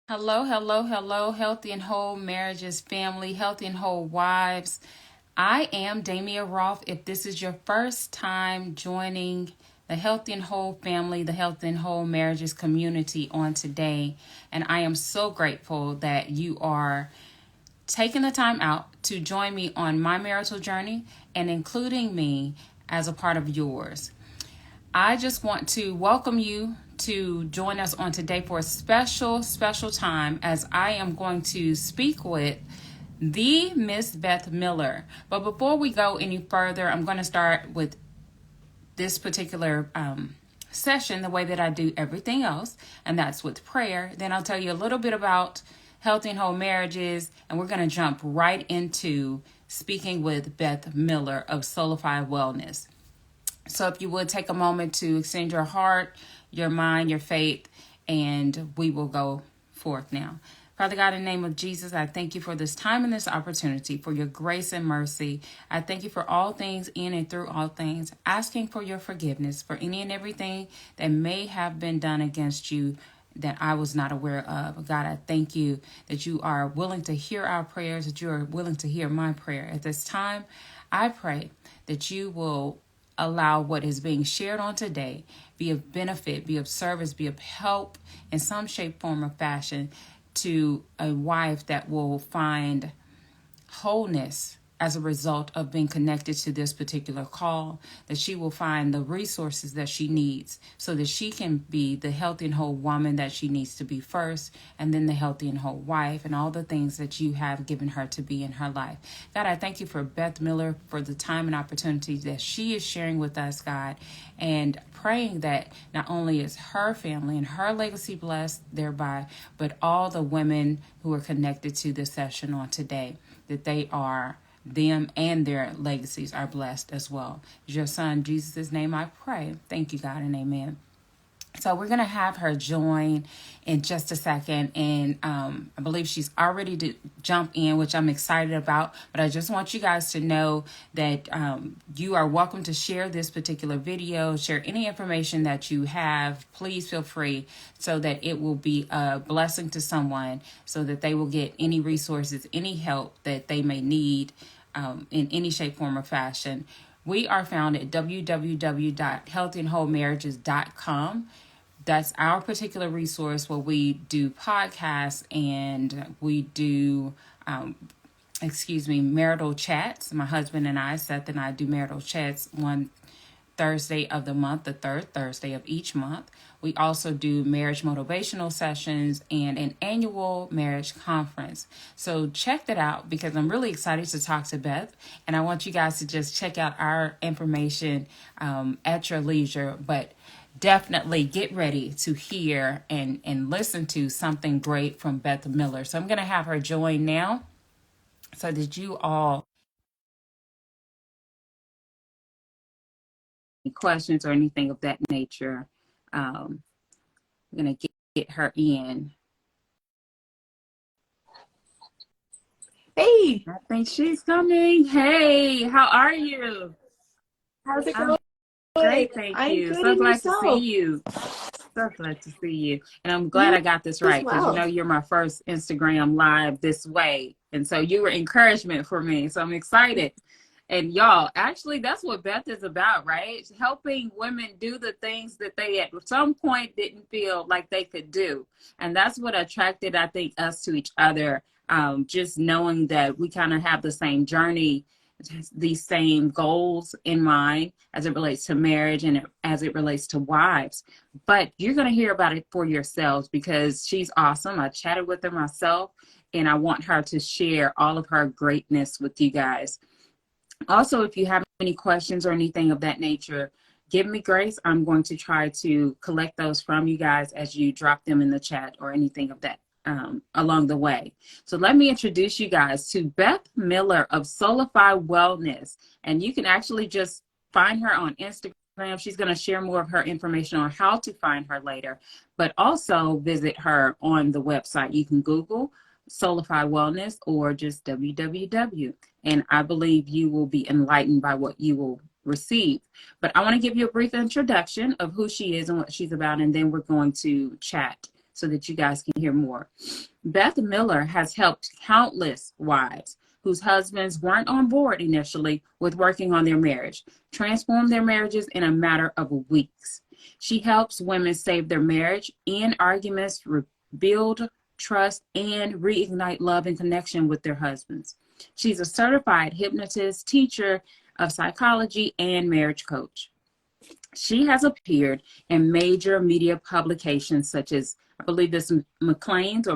Hello, hello, hello, healthy and whole marriages, family, healthy and whole wives. I am Damia Roth. If this is your first time joining the Healthy and Whole family, the Healthy and Whole marriages community on today, and I am so grateful that you are taking the time out to join me on my marital journey and including me as a part of yours. I just want to welcome you to join us on today for a special time as I am going to speak with the Miss Beth Miller. But before we go any further, I'm going to start with this particular session the way that I do everything else, and that's with prayer. Then I'll tell you a little bit about healthy and whole marriages, and we're going to jump right into speaking with Beth Miller of Soulify Wellness. So if you would take a moment to extend your heart, your mind, your faith, and we will go forth now. Father God, in the name of Jesus, I thank you for this time and this opportunity, for your grace and mercy. I thank you for all things in and through all things, asking for your forgiveness for any and everything that may have been done against you that I was not aware of. God, I thank you that you are willing to hear our prayers, that you are willing to hear my prayer. At this time, I pray that you will allow what is being shared on today be of benefit, be of service, be of help in some shape, form, or fashion to a wife that will find wholeness as a result of being connected to this particular call, that she will find the resources that she needs so that she can be the healthy and whole woman that she needs to be first, and then the healthy and whole wife and all the things that you have given her to be in her life. God, I thank you for Beth Miller, for the time and opportunity that she is sharing with us, God, and praying that not only is her family and her legacy blessed thereby, but all the women who are connected to this session on today, that them and their legacies are blessed as well. In your son, Jesus' name I pray. Thank you, God, and amen. So we're going to have her join in just a second. And I believe she's already to jump in, which I'm excited about. But I just want you guys to know that you are welcome to share this particular video, share any information that you have. Please feel free so that it will be a blessing to someone, so that they will get any resources, any help that they may need in any shape, form, or fashion. We are found at www.healthyandwholemarriages.com. That's our particular resource where we do podcasts and we do, marital chats. My husband and I, Seth and I, do marital chats one Thursday of the month, the third Thursday of each month. We also do marriage motivational sessions and an annual marriage conference. So check that out, because I'm really excited to talk to Beth, and I want you guys to just check out our information at your leisure. But definitely get ready to hear and listen to something great from Beth Miller. So I'm going to have her join now so that you all questions or anything of that nature. I'm going to get her in. Hey, I think she's coming. Hey, how are you? how's it I'm going? great, thank I'm you. good, So and glad to see yourself? you. So glad to see you. And I'm glad You I got this as right, because well. you're my first Instagram live this way. And so you were encouragement for me. So I'm excited. And y'all, actually, that's what Beth is about, right? Helping women do the things that they at some point didn't feel like they could do. And that's what attracted, I think, us to each other. Just knowing that we kind of have the same journey, these same goals in mind as it relates to marriage and as it relates to wives. But you're going to hear about it for yourselves, because she's awesome. I chatted with her myself, and I want her to share all of her greatness with you guys. Also, if you have any questions or anything of that nature, give me grace. I'm going to try to collect those from you guys as you drop them in the chat or anything of that along the way. So let me introduce you guys to Beth Miller of Soulify Wellness. And you can actually just find her on Instagram. She's going to share more of her information on how to find her later, but also visit her on the website. You can Google Soulify Wellness or just www. And I believe you will be enlightened by what you will receive. But I want to give you a brief introduction of who she is and what she's about, and then we're going to chat. so that you guys can hear more. Beth Miller has helped countless wives whose husbands weren't on board initially with working on their marriage, transform their marriages in a matter of weeks. She helps women save their marriage, end arguments, rebuild trust, and reignite love and connection with their husbands. She's a certified hypnotist, teacher of psychology, and marriage coach. She has appeared in major media publications such as, I believe this is MacClean's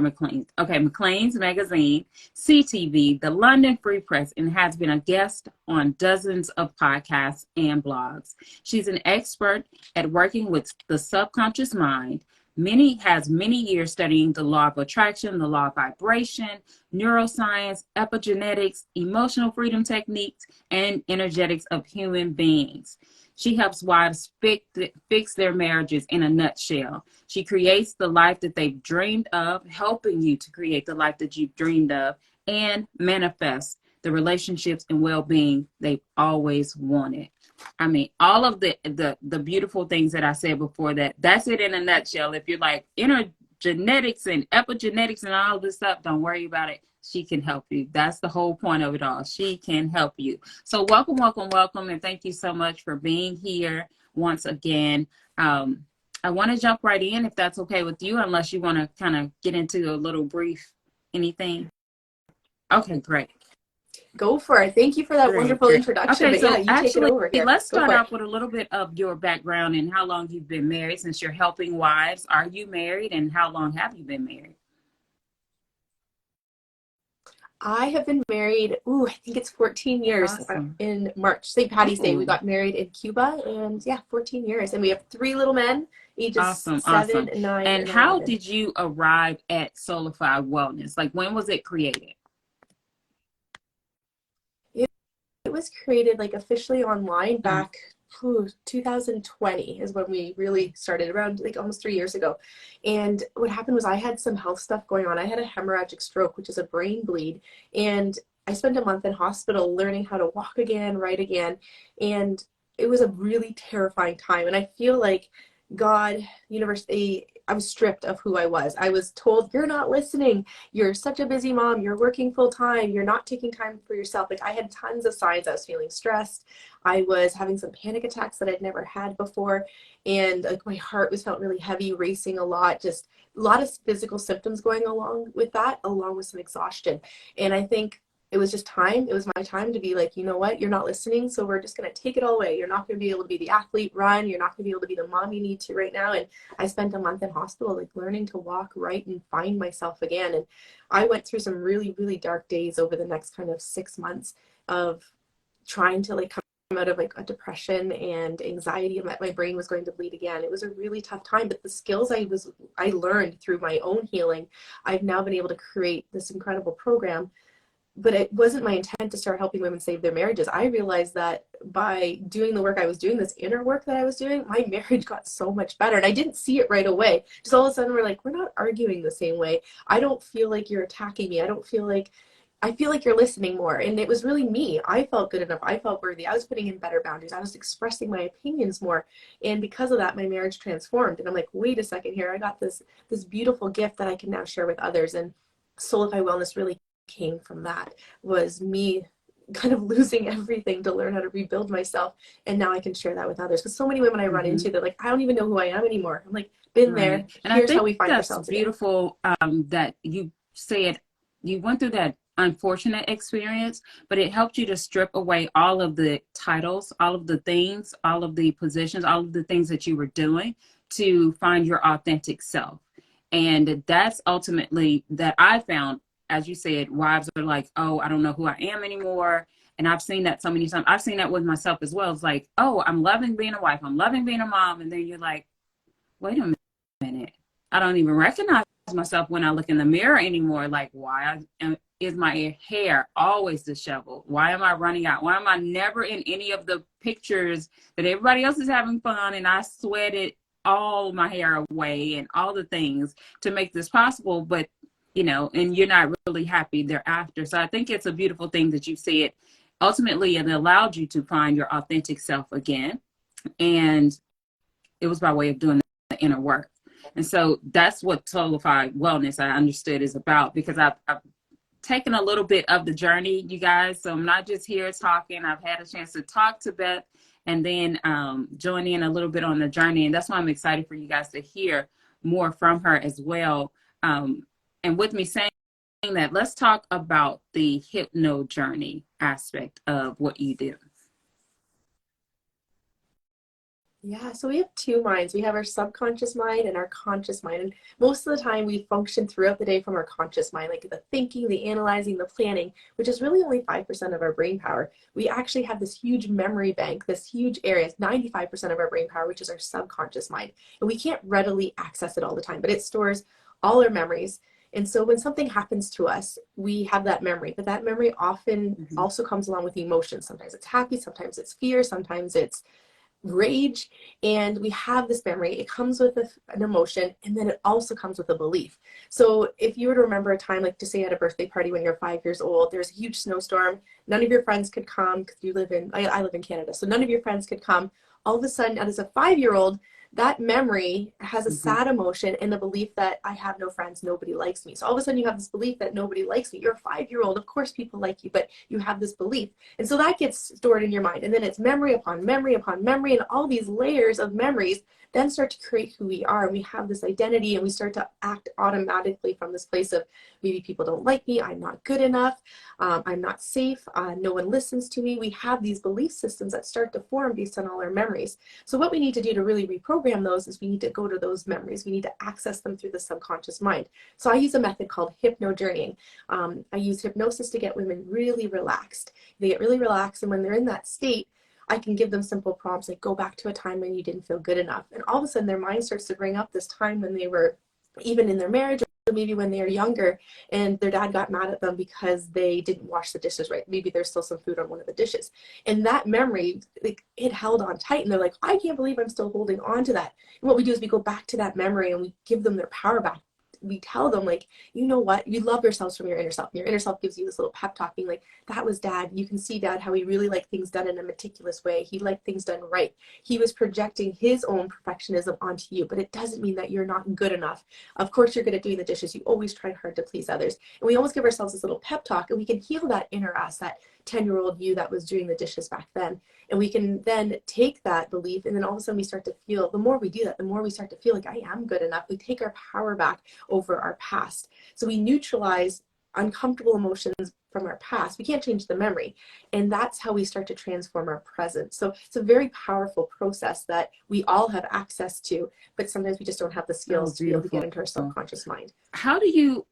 magazine, CTV, the London Free Press, and has been a guest on dozens of podcasts and blogs. She's an expert at working with the subconscious mind. Has many years studying the law of attraction, the law of vibration, neuroscience, epigenetics, emotional freedom techniques, and energetics of human beings. She helps wives fix their marriages in a nutshell. She creates the life that they've dreamed of, helping you to create the life that you've dreamed of, and manifest the relationships and well-being they've always wanted. I mean, all of the beautiful things that I said before, that's it in a nutshell. If you're like genetics and epigenetics and all this stuff, don't worry about it. She can help you. That's the whole point of it all. She can help you. So welcome, welcome, welcome. And thank you so much for being here once again. I want to jump right in, if that's okay with you, unless you want to kind of get into a little brief anything. Okay, great. Go for it. Thank you for that wonderful introduction. Okay, but so yeah, you actually, take it over here. Let's start off with a little bit of your background and how long you've been married, since you're helping wives. Are you married, and how long have you been married? I have been married, I think it's 14 years. Awesome. In March, St. Patty's Day. We got married in Cuba, and 14 years. And we have 3 little men, ages 7, 9, and how did you arrive at Solidified Wellness? Like, when was it created? It was created like officially online back 2020 is when we really started, around like almost 3 years ago. And what happened was I had some health stuff going on. I had a hemorrhagic stroke, which is a brain bleed. And I spent a month in hospital learning how to walk again, write again. And it was a really terrifying time. And I feel like God, universe, I was stripped of who I was. I was told, you're not listening. You're such a busy mom. You're working full time. You're not taking time for yourself. Like, I had tons of signs. I was feeling stressed. I was having some panic attacks that I'd never had before. And like my heart felt really heavy, racing a lot, just a lot of physical symptoms going along with that, along with some exhaustion. And I think it was just time. It was my time to be like, you know what? You're not listening. So we're just going to take it all away. You're not going to be able to be the athlete, run. You're not going to be able to be the mom you need to right now. And I spent a month in hospital, like learning to walk, write, and find myself again. And I went through some really, really dark days over the next kind of 6 months of trying to like come out of like a depression and anxiety, and that my brain was going to bleed again. It was a really tough time, but the skills I learned through my own healing, I've now been able to create this incredible program. But it wasn't my intent to start helping women save their marriages. I realized that by doing the work I was doing, this inner work that I was doing, my marriage got so much better. And I didn't see it right away. Just all of a sudden we're like, we're not arguing the same way. I don't feel like you're attacking me. I feel like you're listening more. And it was really me. I felt good enough. I felt worthy. I was putting in better boundaries. I was expressing my opinions more. And because of that, my marriage transformed. And I'm like, wait a second here. I got this beautiful gift that I can now share with others. And Soulify Wellness really came from that. Was me kind of losing everything to learn how to rebuild myself. And now I can share that with others. Because so many women I run into, they're like, I don't even know who I am anymore. I'm like, been there. And here's how we find ourselves. It's beautiful that you said you went through that unfortunate experience, but it helped you to strip away all of the titles, all of the things, all of the positions, all of the things that you were doing to find your authentic self. And that's ultimately that I found. As you said, wives are like, oh, I don't know who I am anymore. And I've seen that so many times. I've seen that with myself as well. It's like, oh, I'm loving being a wife. I'm loving being a mom. And then you're like, wait a minute. I don't even recognize myself when I look in the mirror anymore. Like, is my hair always disheveled? Why am I running out? Why am I never in any of the pictures that everybody else is having fun and I sweated all my hair away and all the things to make this possible? But and you're not really happy thereafter. So I think it's a beautiful thing that you said. Ultimately, it allowed you to find your authentic self again. And it was by way of doing the inner work. And so that's what Solidified Wellness, I understood, is about, because I've taken a little bit of the journey, you guys. So I'm not just here talking. I've had a chance to talk to Beth and then join in a little bit on the journey. And that's why I'm excited for you guys to hear more from her as well. And with me saying that, let's talk about the hypno-journey aspect of what you do. Yeah, so we have two minds. We have our subconscious mind and our conscious mind. And most of the time we function throughout the day from our conscious mind, like the thinking, the analyzing, the planning, which is really only 5% of our brain power. We actually have this huge memory bank, this huge area, 95% of our brain power, which is our subconscious mind. And we can't readily access it all the time, but it stores all our memories. And so when something happens to us, we have that memory, but that memory often also comes along with emotions. Sometimes it's happy, sometimes it's fear, sometimes it's rage. And we have this memory. It comes with an emotion, and then it also comes with a belief. So if you were to remember a time, like to say at a birthday party when you're 5 years old, there's a huge snowstorm, none of your friends could come because you live in, I live in Canada, so none of your friends could come. All of a sudden, as a 5-year-old, that memory has a sad emotion and the belief that I have no friends, nobody likes me. So all of a sudden you have this belief that nobody likes me. You're a 5-year-old, of course people like you, but you have this belief. And so that gets stored in your mind. And then it's memory upon memory upon memory, and all these layers of memories then start to create who we are. And we have this identity, and we start to act automatically from this place of maybe people don't like me, I'm not good enough, I'm not safe, no one listens to me. We have these belief systems that start to form based on all our memories. So what we need to do to really reprogram those is we need to go to those memories. We need to access them through the subconscious mind. So I use a method called hypno-journeying. I use hypnosis to get women really relaxed. They get really relaxed, and when they're in that state, I can give them simple prompts like go back to a time when you didn't feel good enough. And all of a sudden their mind starts to bring up this time when they were even in their marriage, or maybe when they were younger and their dad got mad at them because they didn't wash the dishes right. Maybe there's still some food on one of the dishes. And that memory, like, it held on tight, and they're like, I can't believe I'm still holding on to that. And what we do is we go back to that memory and we give them their power back. We tell them, like, you know what, you love yourselves from your inner self. And your inner self gives you this little pep talk being like, that was dad. You can see dad how he really liked things done in a meticulous way. He liked things done right. He was projecting his own perfectionism onto you, but it doesn't mean that you're not good enough. Of course you're good at doing the dishes. You always tried hard to please others. And we almost give ourselves this little pep talk, and we can heal that inner us, that 10-year-old you that was doing the dishes back then. And we can then take that belief, and then all of a sudden we start to feel, the more we do that, the more we start to feel like I am good enough. We take our power back over our past. So we neutralize uncomfortable emotions from our past. We can't change the memory. And that's how we start to transform our present. So it's a very powerful process that we all have access to, but sometimes we just don't have the skills to be able to get into our subconscious mind. How do you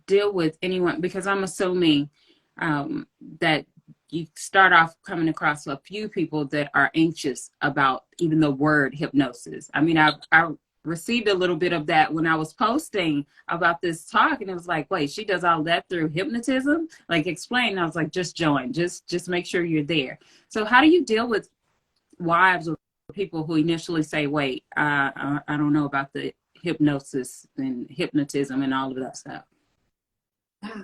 deal with anyone, because I'm assuming that you start off coming across a few people that are anxious about even the word hypnosis. I mean, I received a little bit of that when I was posting about this talk, and it was like, wait, she does all that through hypnotism? Like, explain. And I was like, just join, just make sure you're there. So how do you deal with wives or people who initially say, wait, I don't know about the hypnosis and hypnotism and all of that stuff? Yeah.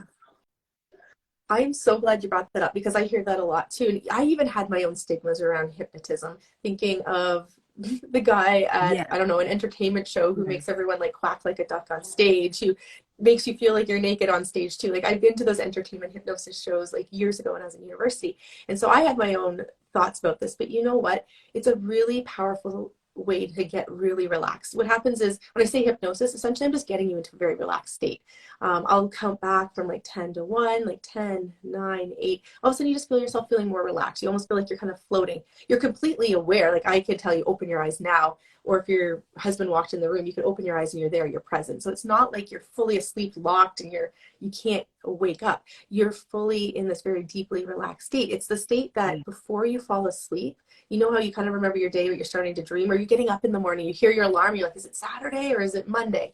I'm so glad you brought that up, because I hear that a lot too. And I even had my own stigmas around hypnotism, thinking of the guy at, I don't know, an entertainment show who makes everyone like quack like a duck on stage, who makes you feel like you're naked on stage too. Like, I've been to those entertainment hypnosis shows like years ago when I was in university. And so I had my own thoughts about this, but you know what? It's a really powerful way to get really relaxed. What happens is, when I say hypnosis, essentially I'm just getting you into a very relaxed state. I'll count back from like 10 to 1, like 10, 9, 8. All of a sudden you just feel yourself feeling more relaxed. You almost feel like you're kind of floating. You're completely aware. Like, I could tell you, open your eyes now. Or if your husband walked in the room, you could open your eyes and you're there, you're present. So it's not like you're fully asleep, locked, and you can't wake up. You're fully in this very deeply relaxed state. It's the state that before you fall asleep, you know how you kind of remember your day, or you're starting to dream, or you're getting up in the morning, you hear your alarm, you're like, is it Saturday or is it Monday?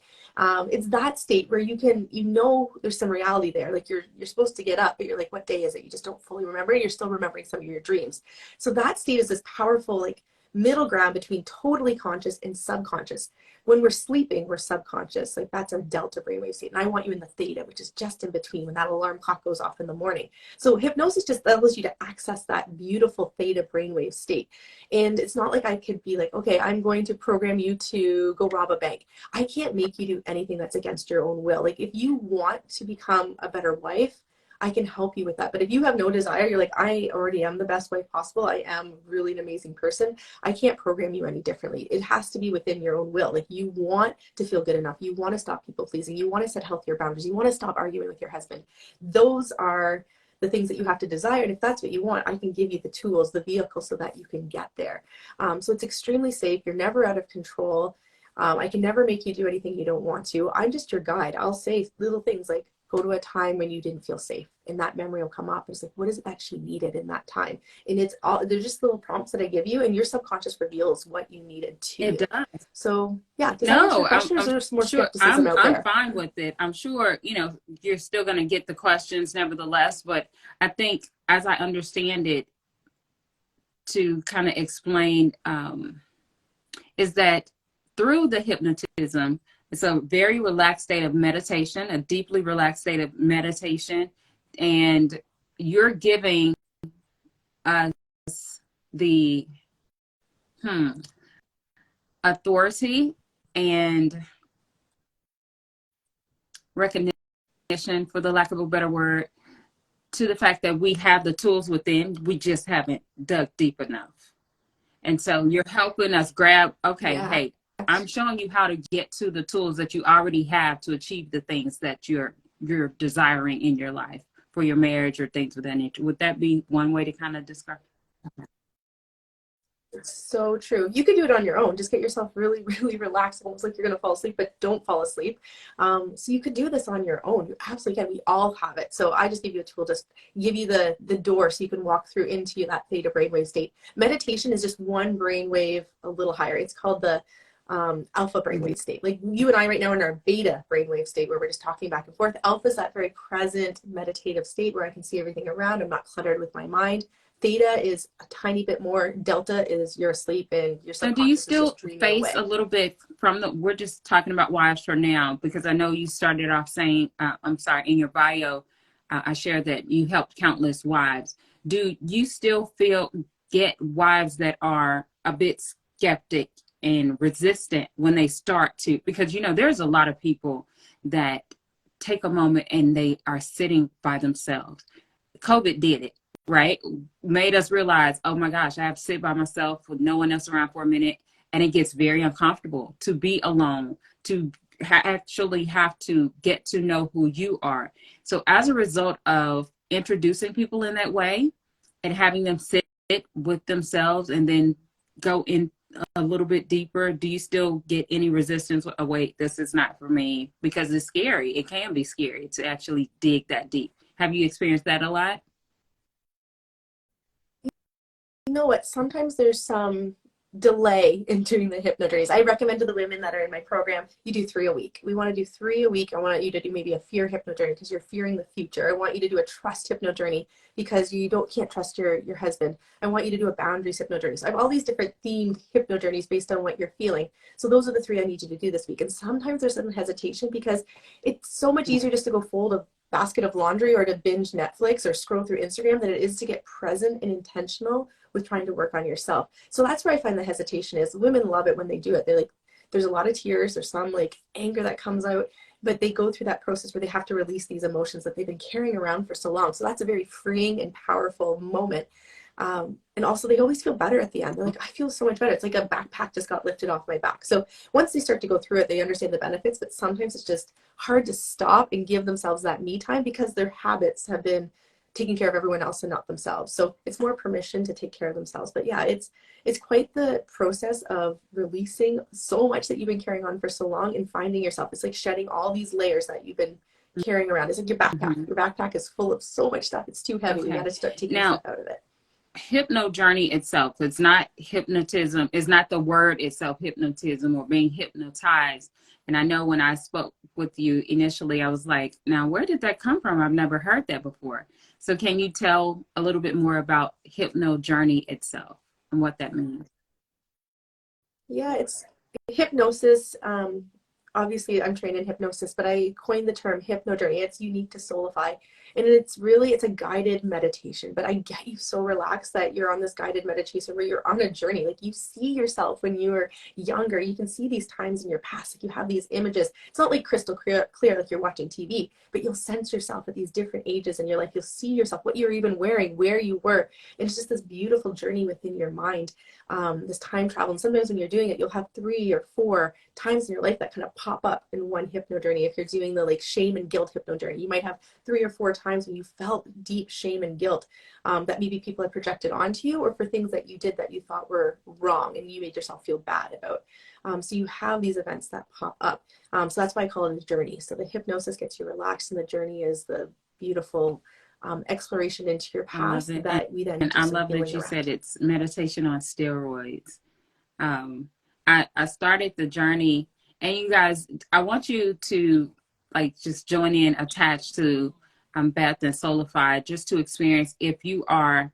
It's that state where you know there's some reality there. Like, you're supposed to get up, but you're like, what day is it? You just don't fully remember. You're still remembering some of your dreams. So that state is this powerful, like, middle ground between totally conscious and subconscious. When we're sleeping, we're subconscious. Like that's our delta brainwave state. And I want you in the theta, which is just in between when that alarm clock goes off in the morning. So hypnosis just allows you to access that beautiful theta brainwave state. And it's not like I could be like, okay, I'm going to program you to go rob a bank. I can't make you do anything that's against your own will. Like if you want to become a better wife, I can help you with that. But if you have no desire, you're like, I already am the best wife possible. I am really an amazing person. I can't program you any differently. It has to be within your own will. Like you want to feel good enough. You want to stop people pleasing. You want to set healthier boundaries. You want to stop arguing with your husband. Those are the things that you have to desire. And if that's what you want, I can give you the tools, the vehicle so that you can get there. So it's extremely safe. You're never out of control. I can never make you do anything you don't want to. I'm just your guide. I'll say little things like, go to a time when you didn't feel safe, and that memory will come up. It's like, what is it that she needed in that time? And it's all, they're just little prompts that I give you, and your subconscious reveals what you needed to. It does. So yeah, does that answer your question, or is there more skepticism out there? I'm fine with it. I'm sure, you know, you're still going to get the questions nevertheless, but I think as I understand it, to kind of explain, is that through the hypnotism, it's a very relaxed state of meditation, a deeply relaxed state of meditation. And you're giving us the authority and recognition, for the lack of a better word, to the fact that we have the tools within. We just haven't dug deep enough. And so you're helping us grab, okay, yeah. Hey, I'm showing you how to get to the tools that you already have to achieve the things that you're desiring in your life for your marriage or things of that nature. Would that be one way to kind of describe it? It's so true. You can do it on your own. Just get yourself really, really relaxed, almost like you're going to fall asleep, but don't fall asleep. So you could do this on your own. You absolutely can. We all have it. So I just give you a tool, just give you the door so you can walk through into that theta brainwave state. Meditation is just one brainwave a little higher. It's called the alpha brainwave state. Like you and I right now are in our beta brainwave state where we're just talking back and forth. Alpha is that very present meditative state where I can see everything around. I'm not cluttered with my mind. Theta is a tiny bit more. Delta is you're asleep and you're. So do you still face a little bit from the, we're just talking about wives for now, because I know you started off saying, I'm sorry, in your bio, I shared that you helped countless wives. Do you still get wives that are a bit skeptic and resistant when they start to, because, you know, there's a lot of people that take a moment and they are sitting by themselves. COVID did it, right? Made us realize, oh my gosh, I have to sit by myself with no one else around for a minute. And it gets very uncomfortable to be alone, to actually have to get to know who you are. So as a result of introducing people in that way and having them sit with themselves and then go in a little bit deeper, do you still get any resistance? Oh, wait, this is not for me, because it's scary. It can be scary to actually dig that deep. Have you experienced that a lot? You know what? Sometimes there's some delay in doing the hypno-journeys. I recommend to the women that are in my program, you do 3 a week. We want to do 3 a week. I want you to do maybe a fear hypno-journey because you're fearing the future. I want you to do a trust hypno-journey because you can't trust your husband. I want you to do a boundaries hypno-journey. So I have all these different themed hypno-journeys based on what you're feeling. So those are the 3 I need you to do this week. And sometimes there's some hesitation because it's so much easier just to go fold a basket of laundry or to binge Netflix or scroll through Instagram than it is to get present and intentional with trying to work on yourself. So that's where I find the hesitation is. Women love it when they do it. They're like, there's a lot of tears, there's some like anger that comes out, but they go through that process where they have to release these emotions that they've been carrying around for so long. So that's a very freeing and powerful moment. And also they always feel better at the end. They're like, I feel so much better. It's like a backpack just got lifted off my back. So once they start to go through it, they understand the benefits, but sometimes it's just hard to stop and give themselves that me time because their habits have been taking care of everyone else and not themselves. So it's more permission to take care of themselves. But yeah, it's quite the process of releasing so much that you've been carrying on for so long and finding yourself. It's like shedding all these layers that you've been carrying around. It's like your backpack. Mm-hmm. Your backpack is full of so much stuff. It's too heavy. Okay. You got to start taking stuff out of it. Hypno-journey itself, it's not hypnotism. It's not the word itself, hypnotism or being hypnotized. And I know when I spoke with you initially, I was like, now where did that come from? I've never heard that before. So can you tell a little bit more about hypno-journey itself and what that means? Yeah, it's hypnosis. Obviously, I'm trained in hypnosis, but I coined the term hypno-journey. It's unique to Soulify. And it's a guided meditation, but I get you so relaxed that you're on this guided meditation where you're on a journey. Like you see yourself when you were younger. You can see these times in your past. Like you have these images. It's not like crystal clear like you're watching TV, but you'll sense yourself at these different ages and you're like, you'll see yourself, what you're even wearing, where you were. And it's just this beautiful journey within your mind, this time travel. And sometimes when you're doing it, you'll have 3 or 4 times in your life that kind of pop up in one hypno journey. If you're doing the like shame and guilt hypno journey, you might have 3 or 4 times when you felt deep shame and guilt, that maybe people had projected onto you, or for things that you did that you thought were wrong and you made yourself feel bad about. So you have these events that pop up. So that's why I call it a journey. So the hypnosis gets you relaxed, and the journey is the beautiful exploration into your I love past it. that we then And do I some love that healing you around. said it's meditation on steroids. I started the journey, and you guys, I want you to like just join in, attached to Beth and Soulify, just to experience if you are,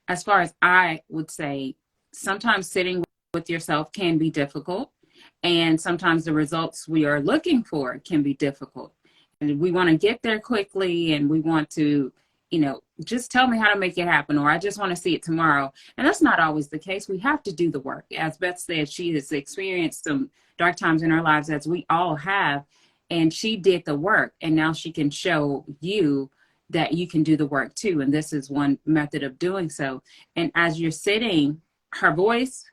as far as I would say, sometimes sitting with yourself can be difficult. And sometimes the results we are looking for can be difficult. And we want to get there quickly, and we want to, just tell me how to make it happen, or I just want to see it tomorrow. And that's not always the case. We have to do the work. As Beth said, she has experienced some dark times in her lives, as we all have. And she did the work. And now she can show you that you can do the work too. And this is one method of doing so. And as you're sitting, her voice,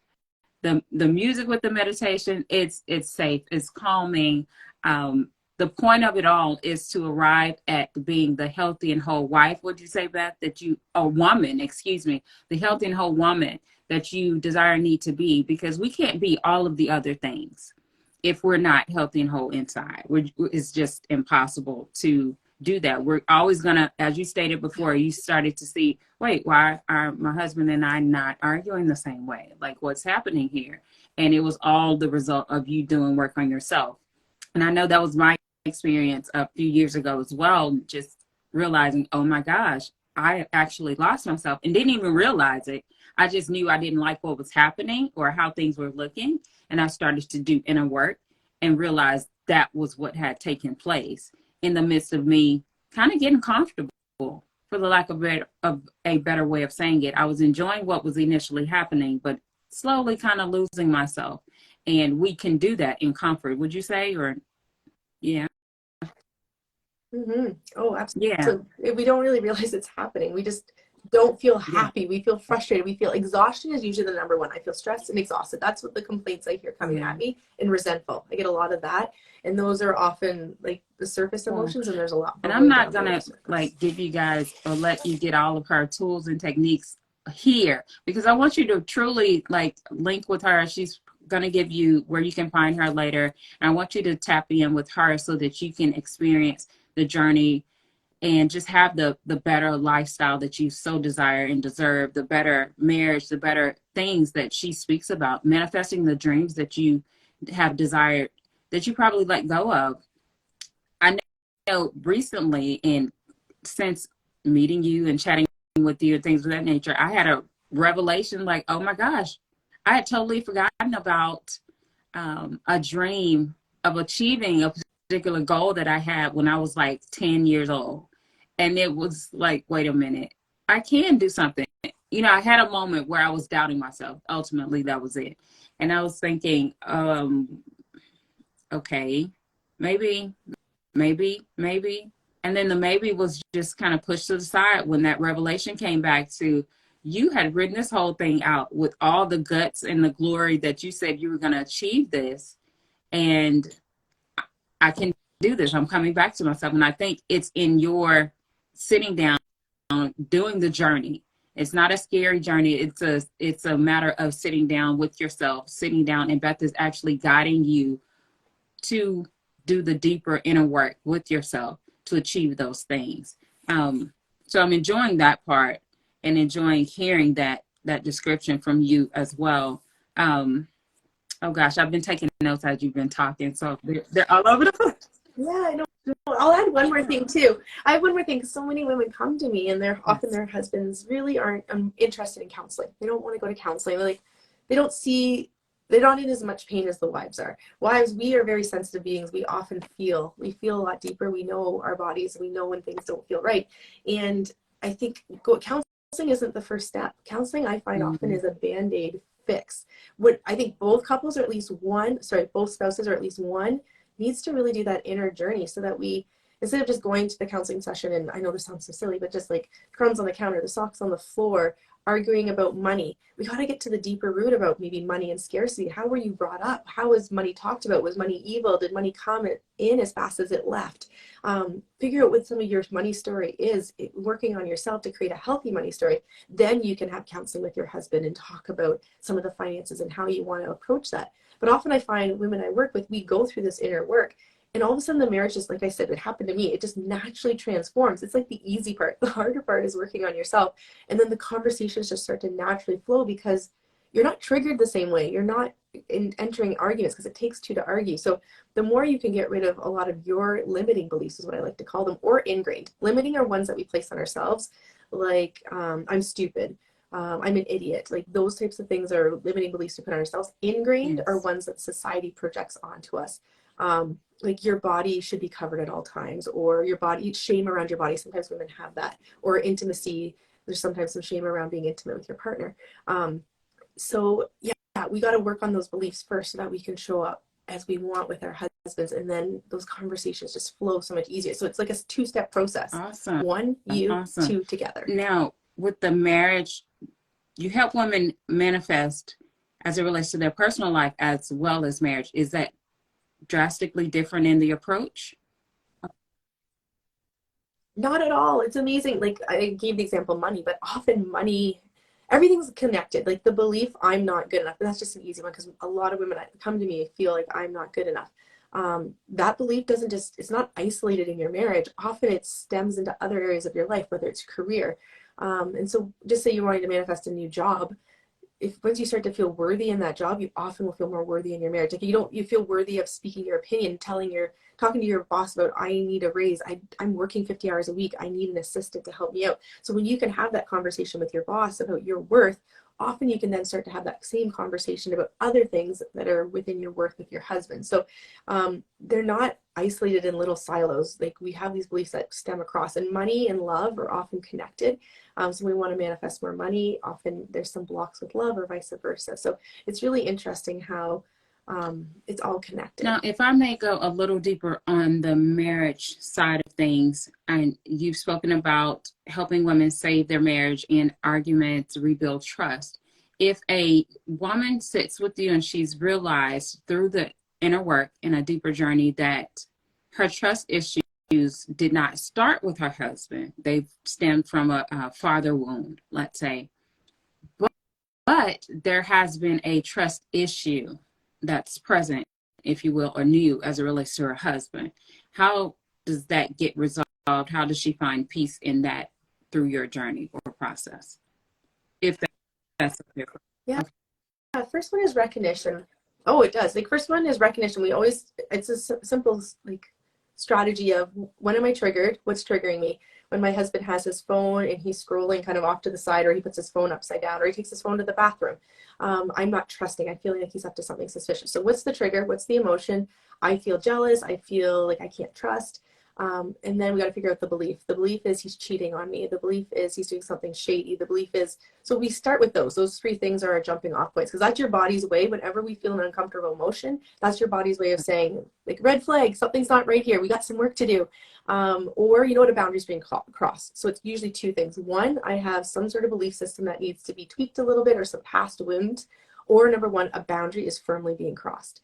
the music with the meditation, it's safe, it's calming. The point of it all is to arrive at being the healthy and whole wife. Would you say, Beth, that you, a woman, excuse me, the healthy and whole woman that you desire and need to be? Because we can't be all of the other things if we're not healthy and whole inside. It's just impossible to do that. We're always gonna, as you stated before, you started to see, wait, why are my husband and I not arguing the same way? Like, what's happening here? And it was all the result of you doing work on yourself. And I know that was my experience a few years ago as well, just realizing, oh my gosh, I actually lost myself and didn't even realize it. I just knew I didn't like what was happening or how things were looking. And I started to do inner work and realized that was what had taken place in the midst of me kind of getting comfortable, for the lack of a better way of saying it. I was enjoying what was initially happening, but slowly kind of losing myself. And we can do that in comfort, would you say? Or, yeah, Mm-hmm. Oh, yeah, absolutely. We don't really realize it's happening. We just don't feel yeah, happy. We feel frustrated. We feel exhaustion is usually the number one. I feel stressed and exhausted. That's what the complaints I hear coming yeah. at me, and resentful. I get a lot of that. And those are often like the surface Cool. emotions, and there's a lot And more I'm way not down below gonna the surface. like give you guys or let you get all of her tools and techniques here, because I want you to truly like link with her. She's gonna give you where you can find her later. And I want you to tap in with her so that you can experience the journey and just have the better lifestyle that you so desire and deserve, the better marriage, the better things that she speaks about, manifesting the dreams that you have desired, that you probably let go of. I know recently, and since meeting you and chatting with you and things of that nature, I had a revelation like, oh my gosh, I had totally forgotten about a dream of achieving a particular goal that I had when I was like 10 years old. And it was like, wait a minute, I can do something. I had a moment where I was doubting myself. Ultimately, that was it. And I was thinking, okay, maybe, maybe. And then the maybe was just kind of pushed to the side when that revelation came back to, you had written this whole thing out with all the guts and the glory that you said you were going to achieve this. And I can do this. I'm coming back to myself. And I think it's in your sitting down, doing the journey. It's not a scary journey. It's a matter of sitting down with yourself, sitting down, and Beth is actually guiding you to do the deeper inner work with yourself to achieve those things. So I'm enjoying that part and enjoying hearing that description from you as well. Oh gosh, I've been taking notes as you've been talking, so they're all over the place. Yeah, I know. I'll add one more thing too. I have one more thing because so many women come to me and they're often Yes. their husbands really aren't interested in counseling. They don't want to go to counseling. They don't see they're not in as much pain as the wives are. Wives, we are very sensitive beings. We often feel, we feel a lot deeper. We know our bodies. We know when things don't feel right. And I think counseling isn't the first step. Counseling, I find, often is a Band-Aid fix. What I think both couples, or at least one, sorry, both spouses, or at least one, needs to really do that inner journey, so that we, instead of just going to the counseling session, and I know this sounds so silly, but just like crumbs on the counter, the socks on the floor, arguing about money. We got to get to the deeper root about maybe money and scarcity. How were you brought up? How was money talked about? Was money evil? Did money come in as fast as it left? Figure out what some of your money story is, working on yourself to create a healthy money story. Then you can have counseling with your husband and talk about some of the finances and how you want to approach that. But often I find women I work with, we go through this inner work, and all of a sudden the marriage, just like I said, it happened to me, it just naturally transforms. It's like the easy part. The harder part is working on yourself. And then the conversations just start to naturally flow, because you're not triggered the same way. You're not entering arguments, because it takes two to argue. So the more you can get rid of a lot of your limiting beliefs, is what I like to call them, or ingrained. Limiting are ones that we place on ourselves, like I'm stupid. I'm an idiot. Like those types of things are limiting beliefs to put on ourselves. Ingrained are ones that society projects onto us. Like your body should be covered at all times, or your body, shame around your body. Sometimes women have that, or intimacy. There's sometimes some shame around being intimate with your partner. So yeah, we got to work on those beliefs first, so that we can show up as we want with our husbands, and then those conversations just flow so much easier. So it's like a two-step process. Awesome. One, you, two, together. Now, with the marriage, you help women manifest as it relates to their personal life as well as marriage. Is that drastically different in the approach? Not at all. It's amazing. Like I gave the example money, but often money, everything's connected. Like the belief I'm not good enough. That's just an easy one, because a lot of women come to me feel like I'm not good enough. That belief doesn't just, it's not isolated in your marriage. Often it stems into other areas of your life, whether it's career. And so just say you're wanting to manifest a new job. If once you start to feel worthy in that job, you often will feel more worthy in your marriage. Like you feel worthy of speaking your opinion, talking to your boss about, I need a raise. I'm working 50 hours a week. I need an assistant to help me out. So when you can have that conversation with your boss about your worth, often you can then start to have that same conversation about other things that are within your worth with your husband. So they're not isolated in little silos. Like we have these beliefs that stem across, and money and love are often connected. So we want to manifest more money. Often there's some blocks with love, or vice versa. So it's really interesting how it's all connected. Now, if I may go a little deeper on the marriage side of things, and you've spoken about helping women save their marriage in arguments, rebuild trust. If a woman sits with you and she's realized through the inner work in a deeper journey that her trust issues did not start with her husband, they stemmed from a father wound, let's say, but there has been a trust issue that's present, if you will, or new as it relates to her husband. How does that get resolved? How does she find peace in that through your journey or process? If that's okay. Yeah. First one is recognition. Oh, it does. Like first one is recognition. It's a simple like strategy of, when am I triggered? What's triggering me? When my husband has his phone and he's scrolling kind of off to the side, or he puts his phone upside down, or he takes his phone to the bathroom. I'm not trusting. I feel like he's up to something suspicious. So what's the trigger? What's the emotion? I feel jealous. I feel like I can't trust. And then we got to figure out the belief. The belief is he's cheating on me. The belief is he's doing something shady. The belief is, so we start with those. Those three things are our jumping off points, because that's your body's way. Whenever we feel an uncomfortable emotion, that's your body's way of saying, like, red flag, something's not right here. We got some work to do. Or you know what, a boundary's being crossed. So it's usually two things. One, I have some sort of belief system that needs to be tweaked a little bit, or some past wounds. Or number one, a boundary is firmly being crossed.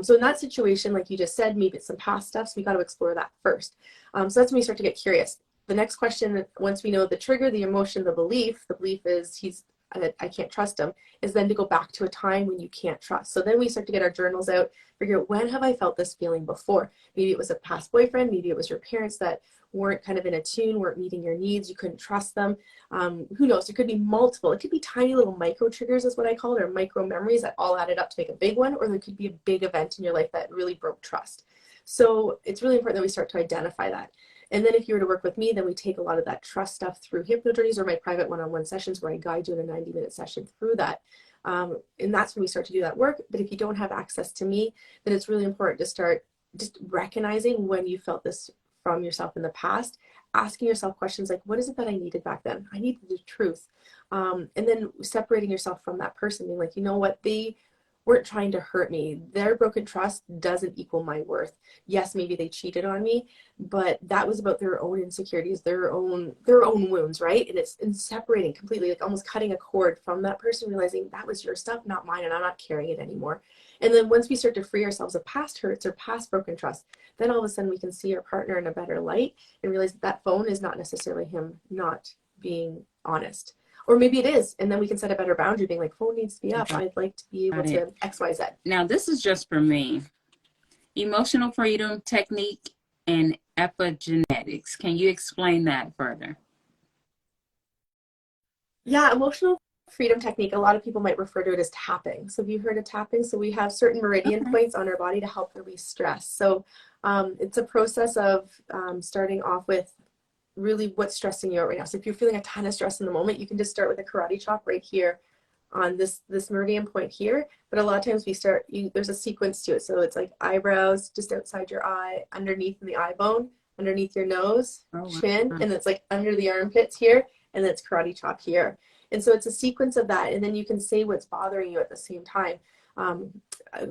So in that situation, like you just said, maybe it's some past stuff, so we got to explore that first. So that's when we start to get curious. The next question, once we know the trigger, the emotion, the belief is I can't trust him, is then to go back to a time when you can't trust. So then we start to get our journals out, figure out, when have I felt this feeling before? Maybe it was a past boyfriend, maybe it was your parents that weren't kind of in a tune, weren't meeting your needs, you couldn't trust them. Who knows? It could be multiple. It could be tiny little micro triggers, is what I call it, or micro memories that all added up to make a big one, or there could be a big event in your life that really broke trust. So it's really important that we start to identify that. And then if you were to work with me, then we take a lot of that trust stuff through hypno journeys or my private one-on-one sessions, where I guide you in a 90-minute session through that. And that's when we start to do that work. But if you don't have access to me, then it's really important to start just recognizing when you felt this from yourself in the past, asking yourself questions like, what is it that I needed back then? I needed the truth. And then separating yourself from that person, being like, you know what, they weren't trying to hurt me. Their broken trust doesn't equal my worth. Yes, maybe they cheated on me, but that was about their own insecurities, their own wounds, right? And it's in separating completely, like almost cutting a cord from that person, realizing that was your stuff, not mine, and I'm not carrying it anymore. And then once we start to free ourselves of past hurts or past broken trust, then all of a sudden we can see our partner in a better light and realize that phone is not necessarily him not being honest. Or maybe it is, and then we can set a better boundary, being like, phone needs to be up. I'd like to be able to X, Y, Z. Now, this is just for me. Emotional freedom technique and epigenetics. Can you explain that further? Yeah, emotional freedom technique, a lot of people might refer to it as tapping. So have you heard of tapping? So we have certain meridian points on our body to help release stress. So it's a process of starting off with really what's stressing you out right now. So if you're feeling a ton of stress in the moment, you can just start with a karate chop right here on this meridian point here. But a lot of times we start, there's a sequence to it. So it's like eyebrows just outside your eye, underneath in the eye bone, underneath your nose, chin, and it's like under the armpits here, and then it's karate chop here. And so it's a sequence of that, and then you can say what's bothering you at the same time.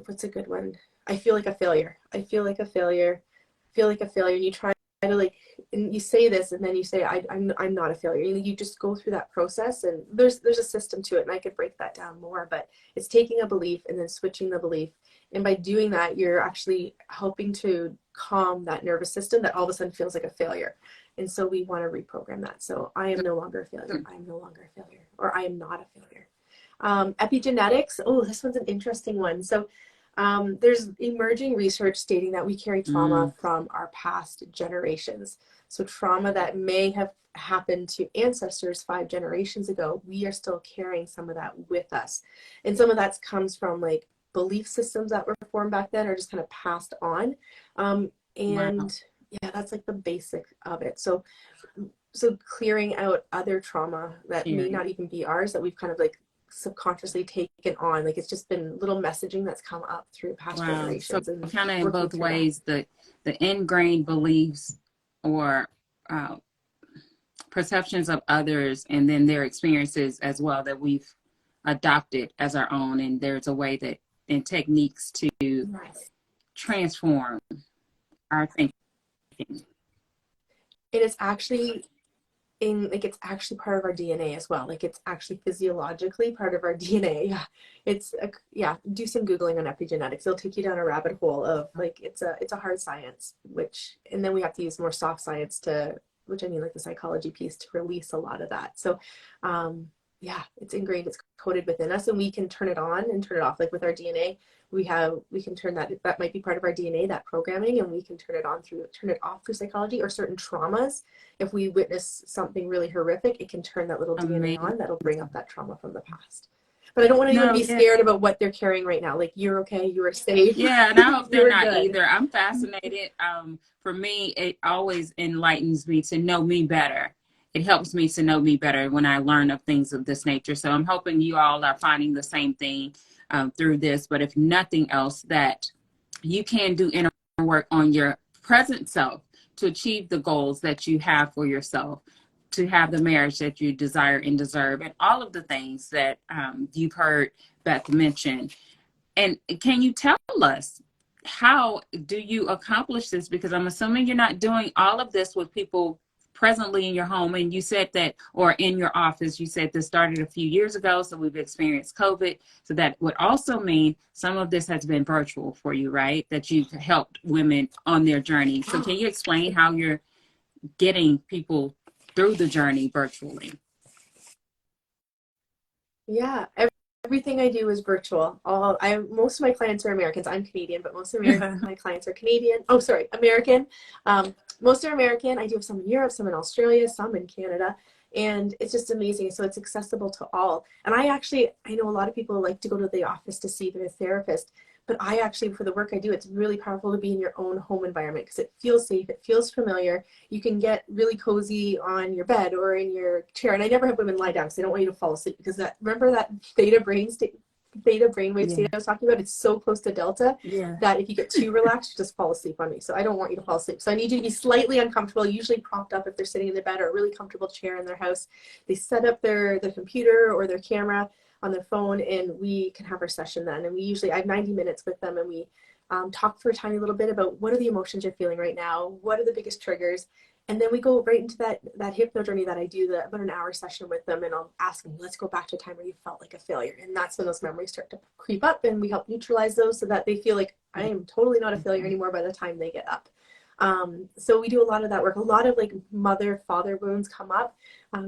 What's a good one? I feel like a failure. I feel like a failure. I feel like a failure. You try to like, and you say this, and then you say, I'm not a failure. You just go through that process, and there's a system to it, and I could break that down more, but it's taking a belief and then switching the belief. And by doing that, you're actually helping to calm that nervous system that all of a sudden feels like a failure. And so we want to reprogram that. So I am no longer a failure. I am no longer a failure, or I am not a failure. Epigenetics. Oh, this one's an interesting one. So there's emerging research stating that we carry trauma from our past generations. So trauma that may have happened to ancestors 5 generations ago, we are still carrying some of that with us. And some of that comes from like belief systems that were formed back then, or just kind of passed on. Yeah, that's like the basic of it. So clearing out other trauma that may not even be ours, that we've kind of like subconsciously taken on, like it's just been little messaging that's come up through past generations. So and kind of in both ways, the ingrained beliefs or perceptions of others, and then their experiences as well that we've adopted as our own, and there's a way that and techniques to transform our thinking. And it's actually it's actually part of our DNA as well. Like it's actually physiologically part of our DNA. Yeah. Do some Googling on epigenetics. It'll take you down a rabbit hole of like, it's a hard science, and then we have to use more soft science which I mean like the psychology piece, to release a lot of that. So yeah, it's ingrained, it's coded within us, and we can turn it on and turn it off. Like with our DNA, we can turn that might be part of our DNA, that programming, and we can turn it off through psychology or certain traumas. If we witness something really horrific, it can turn that little DNA on that'll bring up that trauma from the past. But I don't want anyone to be scared about what they're carrying right now. Like, you're okay, you are safe. Yeah, and I hope they're not either. I'm fascinated. For me, it always enlightens me to know me better. It helps me to know me better when I learn of things of this nature. So I'm hoping you all are finding the same thing through this. But if nothing else, that you can do inner work on your present self to achieve the goals that you have for yourself, to have the marriage that you desire and deserve, and all of the things that you've heard Beth mention. And can you tell us, how do you accomplish this? Because I'm assuming you're not doing all of this with people presently in your home. And you said that, or in your office, you said this started a few years ago. So we've experienced COVID. So that would also mean some of this has been virtual for you, right? That you've helped women on their journey. So can you explain how you're getting people through the journey virtually? Yeah. Everything I do is virtual. Most of my clients are Americans. I'm Canadian, but most of my clients are Canadian. Oh, sorry, American. Most are American. I do have some in Europe, some in Australia, some in Canada. And it's just amazing. So it's accessible to all. And I know a lot of people like to go to the office to see their therapist, But I actually, for the work I do, it's really powerful to be in your own home environment because it feels safe, it feels familiar. You can get really cozy on your bed or in your chair. And I never have women lie down because I don't want you to fall asleep, because that, remember that theta brainwave state Yeah. I was talking about? It's so close to delta Yeah. that if you get too relaxed, you just fall asleep on me. So I don't want you to fall asleep. So I need you to be slightly uncomfortable, usually propped up if they're sitting in their bed or a really comfortable chair in their house. They set up their computer or their camera on their phone, and we can have our session then. And we usually, I have 90 minutes with them, and we talk for a tiny little bit about what are the emotions you're feeling right now, what are the biggest triggers, and then we go right into that hypno journey that I do, about an hour session with them, and I'll ask them, let's go back to a time where you felt like a failure. And that's when those memories start to creep up, and we help neutralize those so that they feel like I am totally not a failure anymore by the time they get up. So we do a lot of that work. A lot of like mother-father wounds come up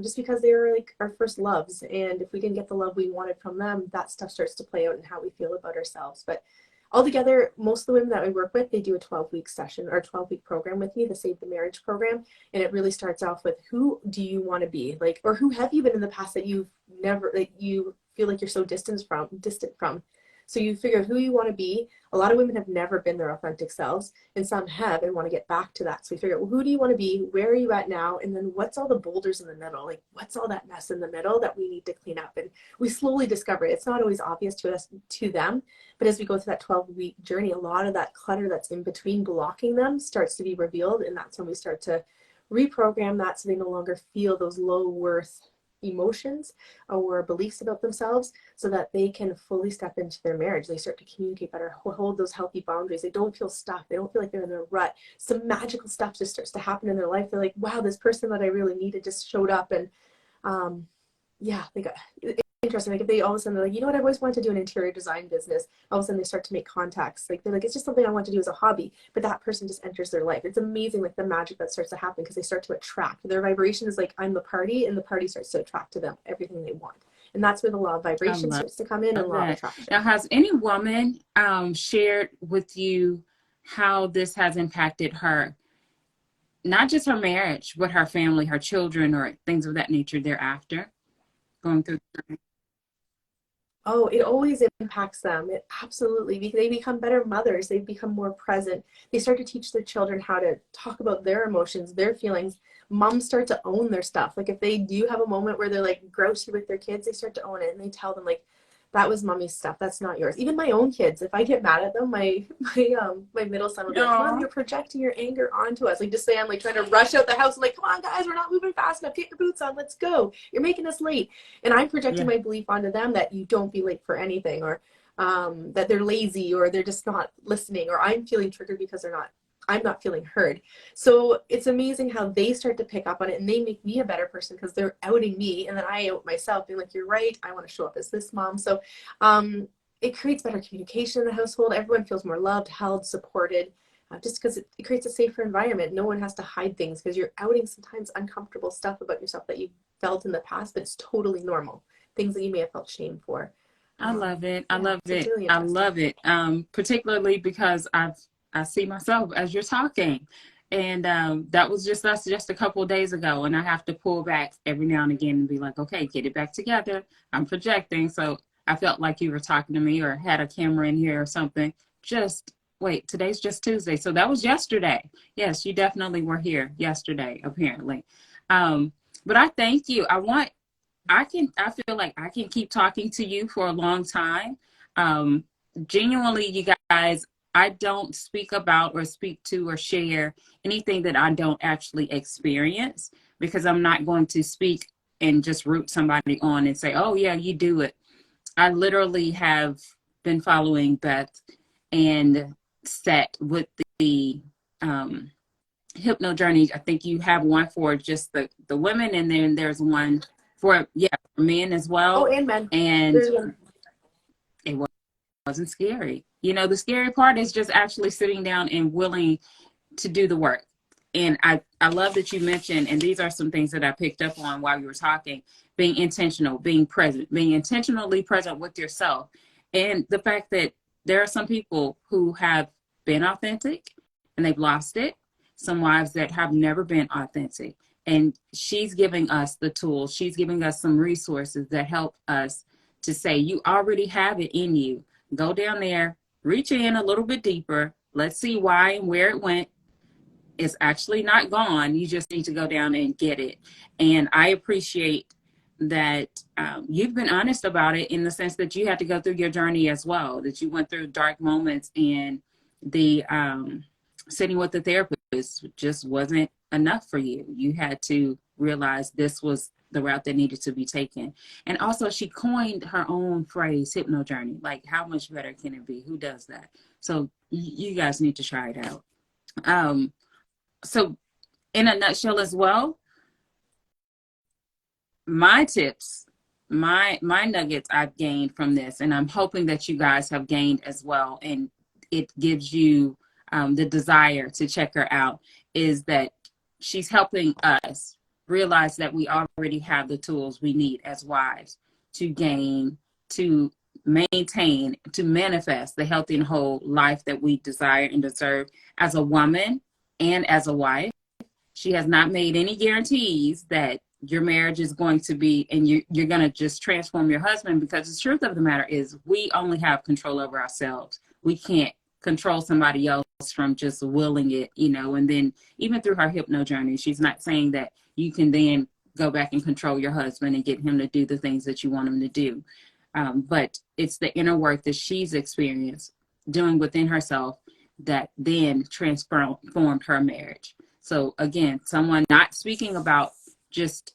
just because they were like our first loves. And if we didn't get the love we wanted from them, that stuff starts to play out in how we feel about ourselves. But altogether, most of the women that I work with, they do a 12-week session or 12-week program with me, the Save the Marriage program. And it really starts off with, who do you want to be? Like, or who have you been in the past that you've never, like, you feel like you're so distant from. So you figure out who you want to be. A lot of women have never been their authentic selves, and some have and want to get back to that. So we figure out, well, who do you want to be? Where are you at now? And then what's all the boulders in the middle? Like, what's all that mess in the middle that we need to clean up? And we slowly discover it. It's not always obvious to us, to them, but as we go through that 12-week journey, a lot of that clutter that's in between blocking them starts to be revealed. And that's when we start to reprogram that so they no longer feel those low worth emotions or beliefs about themselves, so that they can fully step into their marriage. They start to communicate better, hold those healthy boundaries. They don't feel stuck. They don't feel like they're in a rut. Some magical stuff just starts to happen in their life. They're like, wow, this person that I really needed just showed up. And yeah, like it's interesting. Like if they all of a sudden they're like, you know what, I've always wanted to do an interior design business. All of a sudden they start to make contacts. Like they're like, it's just something I want to do as a hobby. But that person just enters their life. It's amazing, like the magic that starts to happen because they start to attract. Their vibration is like, I'm the party, and the party starts to attract to them everything they want. And that's where the law of I vibration love starts to come in, and law of that. attraction. Now, has any woman shared with you how this has impacted her, not just her marriage, but her family, her children, or things of that nature thereafter, going through? Oh, it always impacts them. It absolutely. They become better mothers. They become more present. They start to teach their children how to talk about their emotions, their feelings. Moms start to own their stuff. Like if they do have a moment where they're like grouchy with their kids, they start to own it, and they tell them like, that was mommy's stuff. That's not yours. Even my own kids, if I get mad at them, my middle son will be like, Mom, No. you're projecting your anger onto us. Like just say I'm like trying to rush out the house. I'm like, come on guys, we're not moving fast enough. Get your boots on. Let's go. You're making us late. And I'm projecting Yeah. my belief onto them that you don't be late for anything, or that they're lazy, or they're just not listening, or I'm feeling triggered because I'm not feeling heard. So it's amazing how they start to pick up on it, and they make me a better person because they're outing me, and then I out myself being like, you're right, I want to show up as this mom. So it creates better communication in the household. Everyone feels more loved, held, supported, just because it creates a safer environment. No one has to hide things because you're outing sometimes uncomfortable stuff about yourself that you felt in the past, but it's totally normal. Things that you may have felt shame for. I love it. I Yeah, love so it's it. really I interesting. love it. Particularly because I see myself as you're talking. And that was just us just a couple of days ago. And I have to pull back every now and again and be like, okay, get it back together. I'm projecting. So I felt like you were talking to me or had a camera in here or something. Just wait, today's just Tuesday. So that was yesterday. Yes, you definitely were here yesterday, apparently. But I thank you. I feel like I can keep talking to you for a long time. Um, Genuinely, you guys, I don't speak about or speak to or share anything that I don't actually experience, because I'm not going to speak and just root somebody on and say, oh, yeah, you do it. I literally have been following Beth and set with the um, hypno-journey. I think you have one for just the women, and then there's one for, yeah, for men as Oh, well. and men. And There's one. it wasn't scary. You know, the scary part is just actually sitting down and willing to do the work. And I love that you mentioned, and these are some things that I picked up on while you were talking, being intentional, being present, being intentionally present with yourself. And the fact that there are some people who have been authentic and they've lost it, some wives that have never been authentic. And she's giving us the tools, she's giving us some resources that help us to say, you already have it in you. Go down there, reach in a little bit deeper. Let's see why and where it went. It's actually not gone. You just need to go down and get it. And I appreciate that you've been honest about it, in the sense that you had to go through your journey as well, that you went through dark moments, and the sitting with the therapist just wasn't enough for you. You had to realize this was the route that needed to be taken. And also, she coined her own phrase, hypno-journey. Like, how much better can it be? Who does that? So you guys need to try it out. So in a nutshell as well, my tips, my nuggets I've gained from this, and I'm hoping that you guys have gained as well, and it gives you the desire to check her out, is that she's helping us realize that we already have the tools we need as wives to gain, to maintain, to manifest the healthy and whole life that we desire and deserve as a woman and as a wife. She has not made any guarantees that your marriage is going to be, and you're going to just transform your husband, because the truth of the matter is we only have control over ourselves. We can't control somebody else from just willing it, and then even through her hypno journey, she's not saying that you can then go back and control your husband and get him to do the things that you want him to do. But it's the inner work that she's experienced doing within herself that then transformed her marriage. So again, someone not speaking about just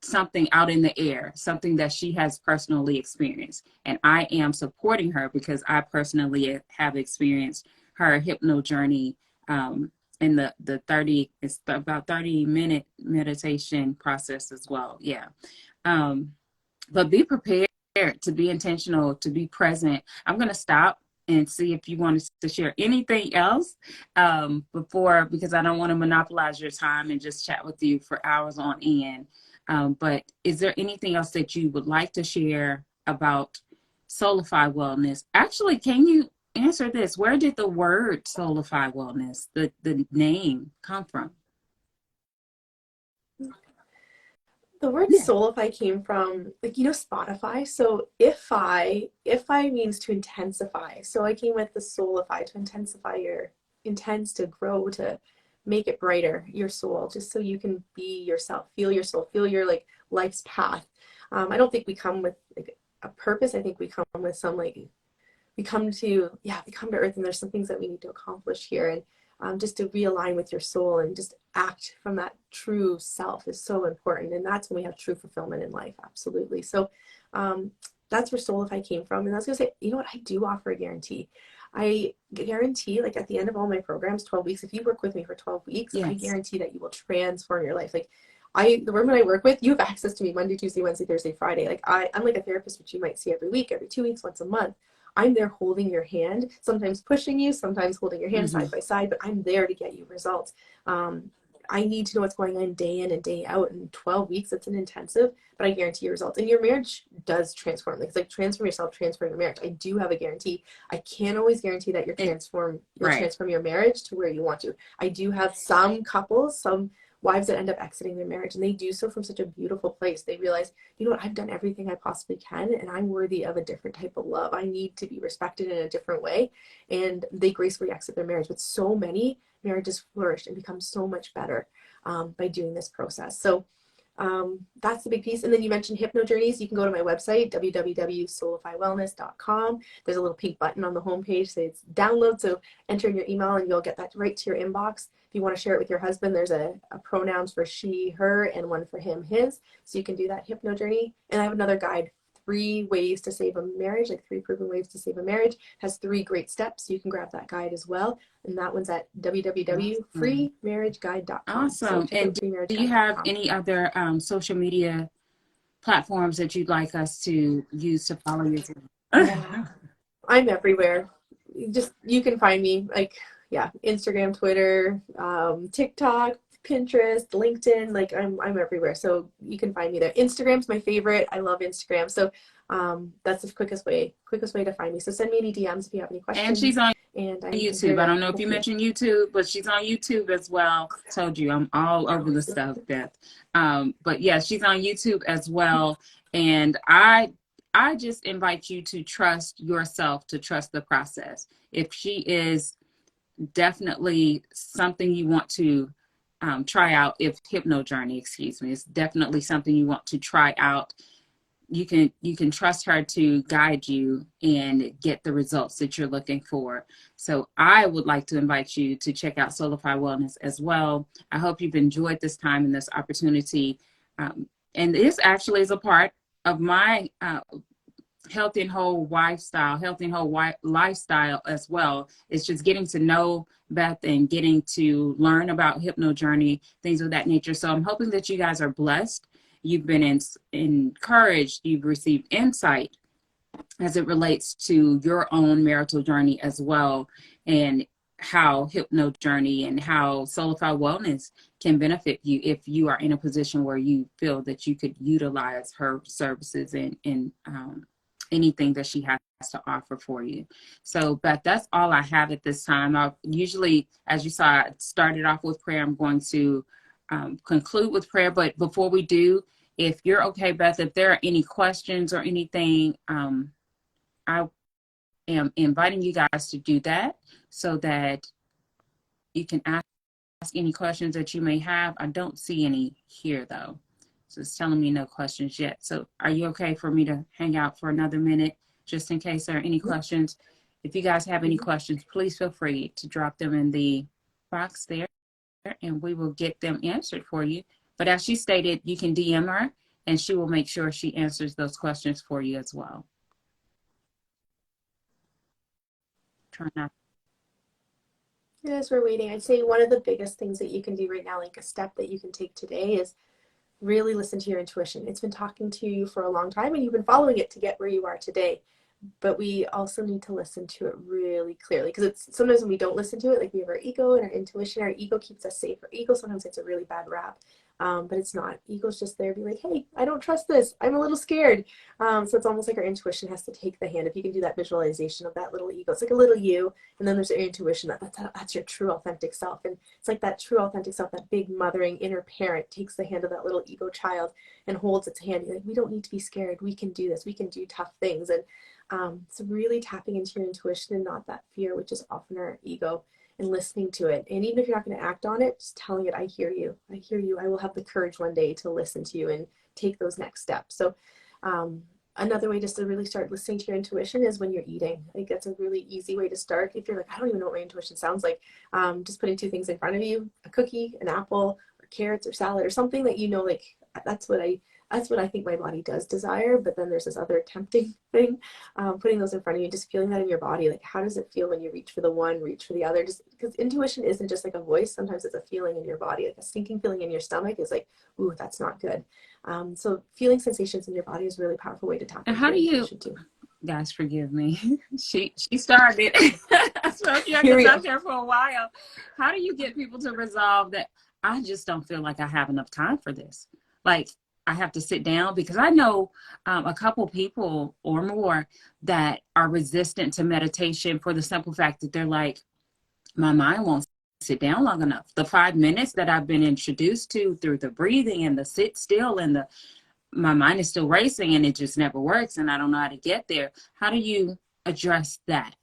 something out in the air, something that she has personally experienced. And I am supporting her because I personally have experienced her hypno journey in the 30, it's about 30-minute meditation process as well. Yeah. But be prepared to be intentional, to be present. I'm going to stop and see if you wanted to share anything else before, because I don't want to monopolize your time and just chat with you for hours on end. But is there anything else that you would like to share about Soulify Wellness? Actually, can you answer this? Where did the word Soulify Wellness, the name, come from? The word soulify came from, Spotify. So if I means to intensify. So I came with the soulify, to intensify your intents, to grow, to make it brighter, your soul, just so you can be yourself, feel your soul, feel your life's path. I don't think we come with a purpose. I think we come with some we come to earth, and there's some things that we need to accomplish here, and just to realign with your soul and just act from that true self is so important. And that's when we have true fulfillment in life. Absolutely. So that's where Soulify came from. And I was going to say, you know what? I do offer a guarantee. I guarantee, at the end of all my programs, 12 weeks, if you work with me for 12 weeks, yes, I guarantee that you will transform your life. The women I work with, you have access to me Monday, Tuesday, Wednesday, Thursday, Friday. I'm like a therapist, which you might see every week, every 2 weeks, once a month. I'm there holding your hand, sometimes pushing you, sometimes holding your hand side by side, but I'm there to get you results. I need to know what's going on day in and day out. In 12 weeks, it's an intensive, but I guarantee you results. And your marriage does transform. It's transform yourself, transform your marriage. I do have a guarantee. I can't always guarantee that you'll transform your marriage to where you want to. I do have some couples, some wives that end up exiting their marriage, and they do so from such a beautiful place. They realize, you know what, I've done everything I possibly can, and I'm worthy of a different type of love. I need to be respected in a different way, and they gracefully exit their marriage. But so many marriages flourish and become so much better by doing this process. So that's the big piece. And then you mentioned hypno journeys. You can go to my website, www.soulifywellness.com. There's a little pink button on the homepage, say it's download. So enter in your email and you'll get that right to your inbox. If you want to share it with your husband, there's a pronouns for she, her, and one for him, his. So you can do that hypno journey. And I have another guide, 3 ways to save a marriage, 3 proven ways to save a marriage, has 3 great steps. You can grab that guide as well. And that one's at www.freemarriageguide.com. Awesome. So and do you have any other social media platforms that you'd like us to use to follow you? Yeah. I'm everywhere. You can find me Instagram, Twitter, TikTok, Pinterest, LinkedIn, I'm everywhere. So you can find me there. Instagram's my favorite. I love Instagram. So that's the quickest way to find me. So send me any DMs if you have any questions. And she's on YouTube. I don't know if you mentioned YouTube, but she's on YouTube as well. Told you I'm all over the stuff, Beth. But yeah, she's on YouTube as well. And I I just invite you to trust yourself, to trust the process. If she is definitely something you want to try out, if hypno-journey, excuse me, is definitely something you want to try out, you can trust her to guide you and get the results that you're looking for. So I would like to invite you to check out Solify Wellness as well. I hope you've enjoyed this time and this opportunity. And this actually is a part of my healthy and whole lifestyle as well. It's just getting to know Beth and getting to learn about hypno-journey, things of that nature. So I'm hoping that you guys are blessed. You've been encouraged. You've received insight as it relates to your own marital journey as well, and how hypno-journey and how Solify Wellness can benefit you if you are in a position where you feel that you could utilize her services and anything that she has to offer for you. So, Beth, that's all I have at this time. I usually, as you saw, I started off with prayer. I'm going to conclude with prayer. But before we do, if you're okay, Beth, if there are any questions or anything, I am inviting you guys to do that so that you can ask any questions that you may have. I don't see any here, though. So it's telling me no questions yet. So are you okay for me to hang out for another minute just in case there are any questions? If you guys have any questions, please feel free to drop them in the box there and we will get them answered for you. But as she stated, you can DM her and she will make sure she answers those questions for you as well. Try not. As we're waiting, I'd say one of the biggest things that you can do right now, like a step that you can take today, is really listen to your intuition. It's been talking to you for a long time and you've been following it to get where you are today. But we also need to listen to it really clearly, because it's sometimes when we don't listen to it, like we have our ego and our intuition. Our ego keeps us safe. Our ego sometimes gets a really bad rap, but it's not. Ego's just there to be like, hey, I don't trust this. I'm a little scared. So it's almost like our intuition has to take the hand. If you can do that visualization of that little ego, it's like a little you, and then there's your intuition. That's your true authentic self. And it's like that true authentic self, that big mothering inner parent takes the hand of that little ego child and holds its hand. You're like, we don't need to be scared. We can do this. We can do tough things. And so really tapping into your intuition and not that fear, which is often our ego, and listening to it. And even if you're not going to act on it, just telling it, I hear you. I hear you. I will have the courage one day to listen to you and take those next steps. So another way just to really start listening to your intuition is when you're eating. I think that's a really easy way to start. If you're like, I don't even know what my intuition sounds like, just putting two things in front of you, a cookie, an apple, or carrots or salad or something that you know, like, that's what I think my body does desire. But then there's this other tempting thing, putting those in front of you, just feeling that in your body. Like, how does it feel when you reach for the one, reach for the other? Just because intuition isn't just like a voice. Sometimes it's a feeling in your body, like a sinking feeling in your stomach is like, ooh, that's not good. So feeling sensations in your body is a really powerful way to tap into your intuition too. Guys, forgive me. She started. So if you're up here for a while, how do you get people to resolve that? I just don't feel like I have enough time for this. Like, I have to sit down, because I know a couple people or more that are resistant to meditation for the simple fact that they're like, my mind won't sit down long enough. The 5 minutes that I've been introduced to through the breathing and the sit still and my mind is still racing and it just never works and I don't know how to get there. How do you address that?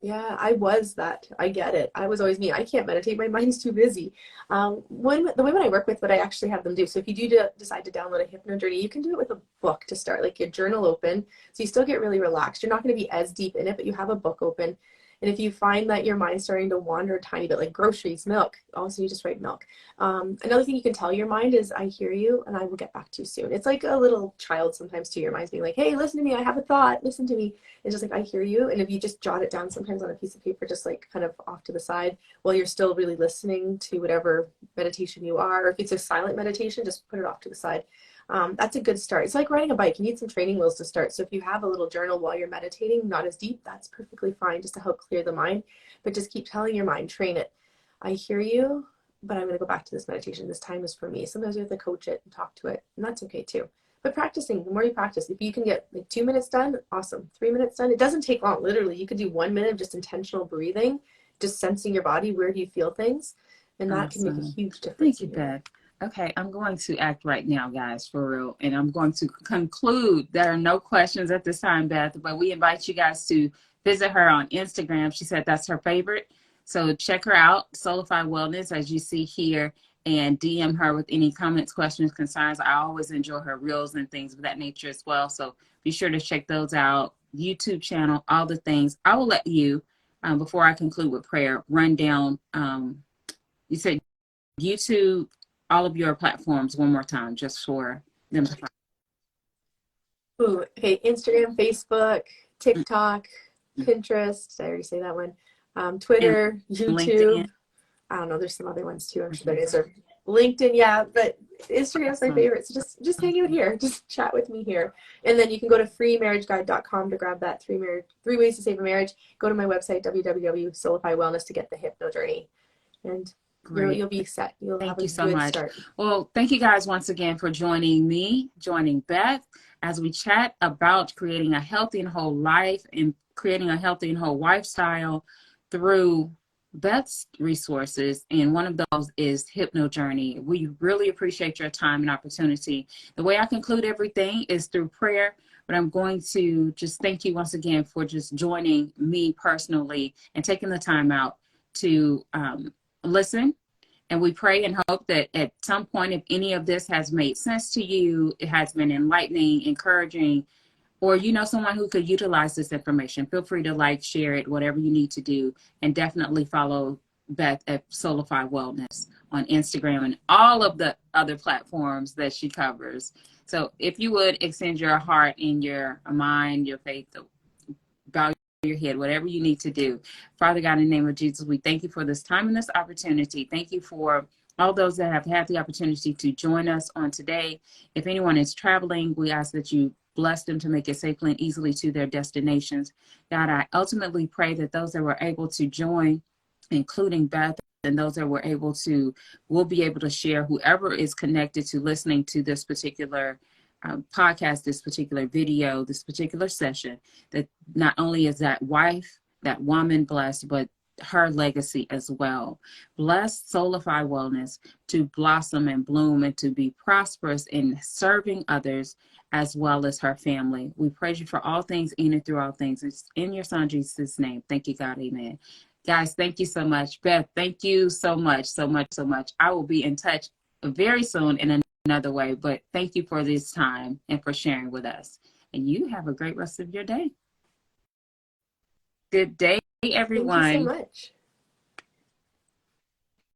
Yeah, I was that. I get it. I was always me. I can't meditate. My mind's too busy. The women I work with, what I actually have them do. So if you do decide to download a hypno-journey, you can do it with a book to start, like your journal open. So you still get really relaxed. You're not going to be as deep in it, but you have a book open. And if you find that your mind's starting to wander a tiny bit, like groceries, milk, also you just write milk. Another thing you can tell your mind is, I hear you and I will get back to you soon. It's like a little child sometimes too. Your mind's being like, hey, listen to me. I have a thought. Listen to me. It's just like, I hear you. And if you just jot it down sometimes on a piece of paper, just like kind of off to the side while you're still really listening to whatever meditation you are, or if it's a silent meditation, just put it off to the side. That's a good start. It's like riding a bike. You need some training wheels to start. So if you have a little journal while you're meditating, not as deep, that's perfectly fine, just to help clear the mind. But just keep telling your mind, train it. I hear you, but I'm going to go back to this meditation. This time is for me. Sometimes you have to coach it and talk to it, and that's okay too. But practicing, the more you practice, if you can get like 2 minutes done, awesome. 3 minutes done. It doesn't take long. Literally, you could do 1 minute of just intentional breathing, just sensing your body. Where do you feel things? And that can make a huge difference. Thank you, Beth. Okay, I'm going to act right now, guys, for real. And I'm going to conclude. There are no questions at this time, Beth, but we invite you guys to visit her on Instagram. She said that's her favorite. So check her out, Soulify Wellness, as you see here, and DM her with any comments, questions, concerns. I always enjoy her reels and things of that nature as well. So be sure to check those out. YouTube channel, all the things. I will let you, before I conclude with prayer, run down. You said YouTube, all of your platforms one more time, just for them to find. Ooh, okay, Instagram, Facebook, TikTok, Pinterest. Did I already say that one? Twitter, And YouTube. LinkedIn. I don't know. There's some other ones too. I'm sure there is. Or LinkedIn, yeah. But Instagram's my favorite. So just hang out here. Just chat with me here. And then you can go to freemarriageguide.com to grab that three ways to save a marriage. Go to my website, www.soulifywellness, to get the hypno-journey. And you'll be set. You'll have a good start. Well, thank you guys once again for joining me, joining Beth, as we chat about creating a healthy and whole life and creating a healthy and whole lifestyle through Beth's resources. And one of those is Hypno-Journey. We really appreciate your time and opportunity. The way I conclude everything is through prayer, but I'm going to just thank you once again for just joining me personally and taking the time out to listen. And we pray and hope that at some point, if any of this has made sense to you, it has been enlightening, encouraging, or you know someone who could utilize this information, feel free to like, share it, whatever you need to do. And definitely follow Beth at Soulify Wellness on Instagram and all of the other platforms that she covers. So if you would extend your heart and your mind, your faith, bow your head, whatever you need to do. Father God, in the name of Jesus, we thank you for this time and this opportunity. Thank you for all those that have had the opportunity to join us on today. If anyone is traveling, we ask that you bless them to make it safely and easily to their destinations. God, I ultimately pray that those that were able to join, including Beth, and those that were able to, will be able to share, whoever is connected to listening to this particular podcast, this particular video, this particular session, that not only is that wife, that woman blessed, but her legacy as well. Bless Soulify Wellness to blossom and bloom and to be prosperous in serving others as well as her family. We praise you for all things in and through all things. It's in your son Jesus' name. Thank you, God. Amen. Guys, thank you so much. Beth, thank you so much, so much, so much. I will be in touch very soon in another way, but thank you for this time and for sharing with us. And you have a great rest of your day. Good day, everyone. Thank you so much.